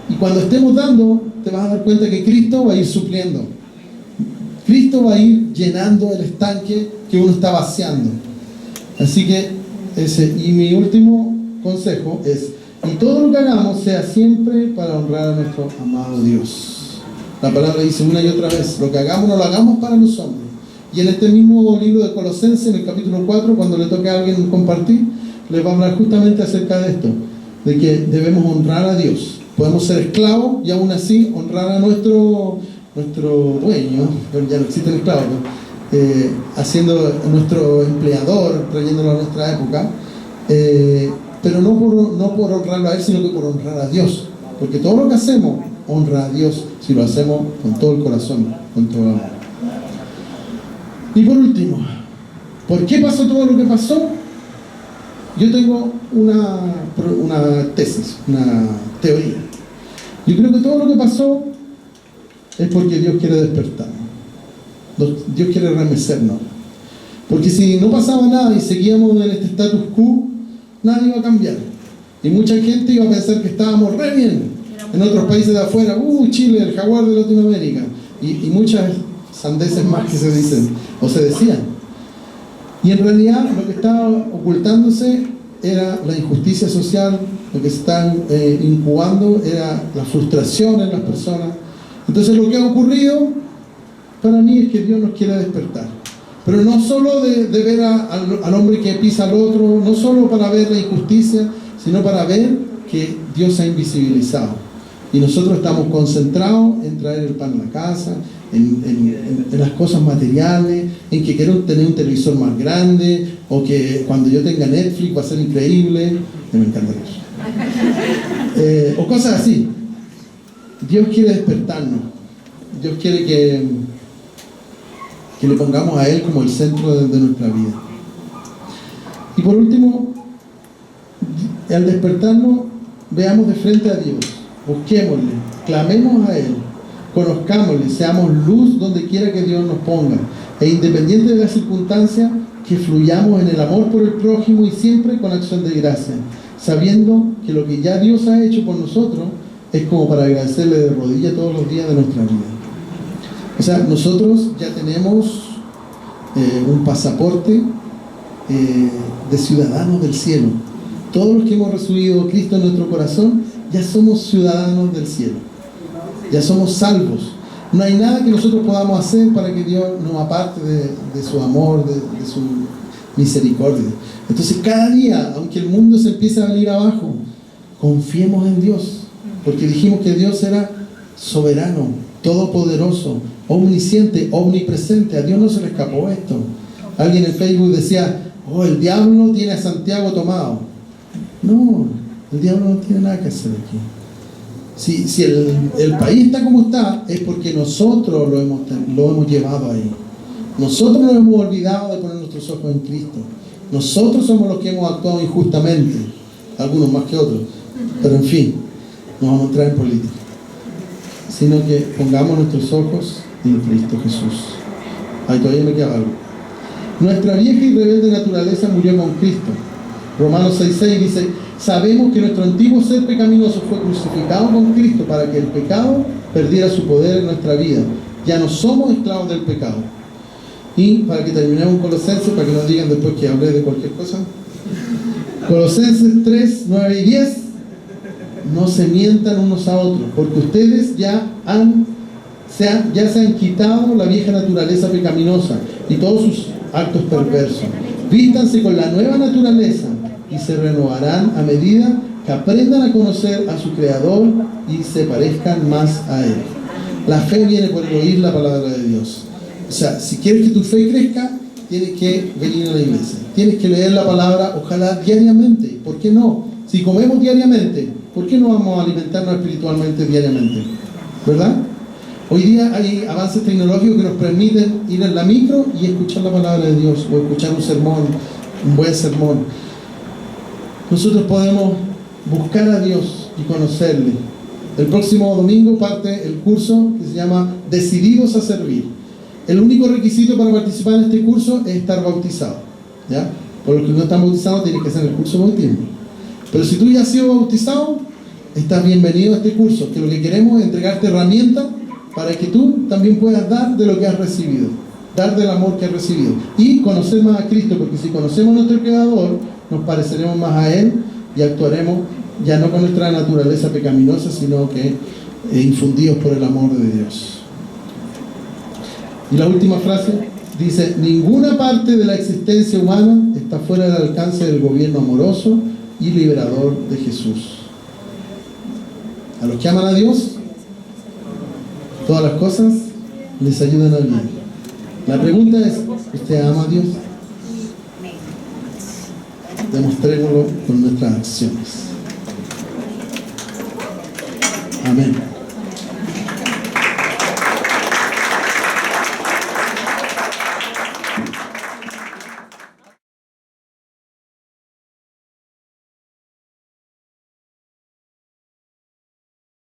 Y cuando estemos dando, te vas a dar cuenta que Cristo va a ir supliendo. Cristo va a ir llenando el estanque que uno está vaciando. Así que, y mi último consejo es, y todo lo que hagamos sea siempre para honrar a nuestro amado Dios. La palabra dice una y otra vez, lo que hagamos no lo hagamos para los hombres. Y en este mismo libro de Colosenses, en el capítulo 4, cuando le toque a alguien compartir, les va a hablar justamente acerca de esto, de que debemos honrar a Dios. Podemos ser esclavos y aún así honrar a nuestro dueño, pero ya no existen esclavos, haciendo a nuestro empleador, trayéndolo a nuestra época, pero no por honrarlo a él, sino que por honrar a Dios. Porque todo lo que hacemos honra a Dios si lo hacemos con todo el corazón, con todo el amor. Y por último, ¿por qué pasó todo lo que pasó? Yo tengo una tesis, una teoría. Yo creo que todo lo que pasó es porque Dios quiere despertarnos. Dios quiere remecernos. Porque si no pasaba nada y seguíamos en este status quo, nada iba a cambiar. Y mucha gente iba a pensar que estábamos re bien. En otros países de afuera, Chile, el jaguar de Latinoamérica. Y muchas sandeces más que se dicen, o se decían. Y en realidad lo que estaba ocultándose era la injusticia social, lo que se estaba incubando era la frustración en las personas. Entonces lo que ha ocurrido para mí es que Dios nos quiere despertar. Pero no solo de ver al hombre que pisa al otro, no solo para ver la injusticia, sino para ver que Dios se ha invisibilizado. Y nosotros estamos concentrados en traer el pan a la casa, en las cosas materiales, en que quiero tener un televisor más grande, o que cuando yo tenga Netflix va a ser increíble, que me encanta eso. O cosas así. Dios quiere despertarnos. Dios quiere que le pongamos a Él como el centro de nuestra vida. Y por último, al despertarnos, veamos de frente a Dios, busquémosle, clamemos a Él, conozcámosle, seamos luz donde quiera que Dios nos ponga, e independiente de las circunstancias, que fluyamos en el amor por el prójimo y siempre con acción de gracia, sabiendo que lo que ya Dios ha hecho por nosotros es como para agradecerle de rodillas todos los días de nuestra vida. O sea, nosotros ya tenemos un pasaporte de ciudadanos del cielo. Todos los que hemos recibido a Cristo en nuestro corazón, ya somos ciudadanos del cielo. Ya somos salvos. No hay nada que nosotros podamos hacer para que Dios nos aparte de su amor, de su misericordia. Entonces cada día, aunque el mundo se empiece a venir abajo, confiemos en Dios. Porque dijimos que Dios era soberano, todopoderoso, omnisciente, omnipresente. A Dios no se le escapó esto. Alguien en Facebook decía, el diablo tiene a Santiago tomado. No, el diablo no tiene nada que hacer aquí. Si el país está como está, es porque nosotros lo hemos llevado ahí. Nosotros nos hemos olvidado de poner nuestros ojos en Cristo. Nosotros somos los que hemos actuado injustamente, algunos más que otros, pero en fin, no vamos a entrar en política, sino que pongamos nuestros ojos en Cristo Jesús. Ahí todavía me queda algo. Nuestra vieja y rebelde naturaleza murió con Cristo. Romanos 6:6 dice, sabemos que nuestro antiguo ser pecaminoso fue crucificado con Cristo para que el pecado perdiera su poder en nuestra vida. Ya no somos esclavos del pecado. Y para que terminemos en Colosenses, para que no digan después que hablé de cualquier cosa, Colosenses 3:9 y 10, no se mientan unos a otros, porque ustedes ya se han quitado la vieja naturaleza pecaminosa y todos sus actos perversos. Vístanse con la nueva naturaleza, y se renovarán a medida que aprendan a conocer a su Creador y se parezcan más a Él. La fe viene por el oír la palabra de Dios. O sea, si quieres que tu fe crezca, tienes que venir a la iglesia. Tienes que leer la palabra, ojalá diariamente. ¿Por qué no? Si comemos diariamente, ¿por qué no vamos a alimentarnos espiritualmente diariamente? ¿Verdad? Hoy día hay avances tecnológicos que nos permiten ir en la micro y escuchar la palabra de Dios, o escuchar un sermón, un buen sermón. Nosotros podemos buscar a Dios y conocerle. El próximo domingo parte el curso que se llama Decididos a Servir. El único requisito para participar en este curso es estar bautizado, ¿ya? Por los que no están bautizados tienes que hacer el curso de bautismo. Pero si tú ya has sido bautizado, estás bienvenido a este curso, que lo que queremos es entregarte herramientas para que tú también puedas dar de lo que has recibido, dar del amor que has recibido y conocer más a Cristo, porque si conocemos a nuestro Creador, nos pareceremos más a Él y actuaremos ya no con nuestra naturaleza pecaminosa, sino que infundidos por el amor de Dios. Y la última frase dice: ninguna parte de la existencia humana está fuera del alcance del gobierno amoroso y liberador de Jesús. A los que aman a Dios, todas las cosas les ayudan a bien. La pregunta es: ¿usted ama a Dios? Demostrémoslo con nuestras acciones. Amén.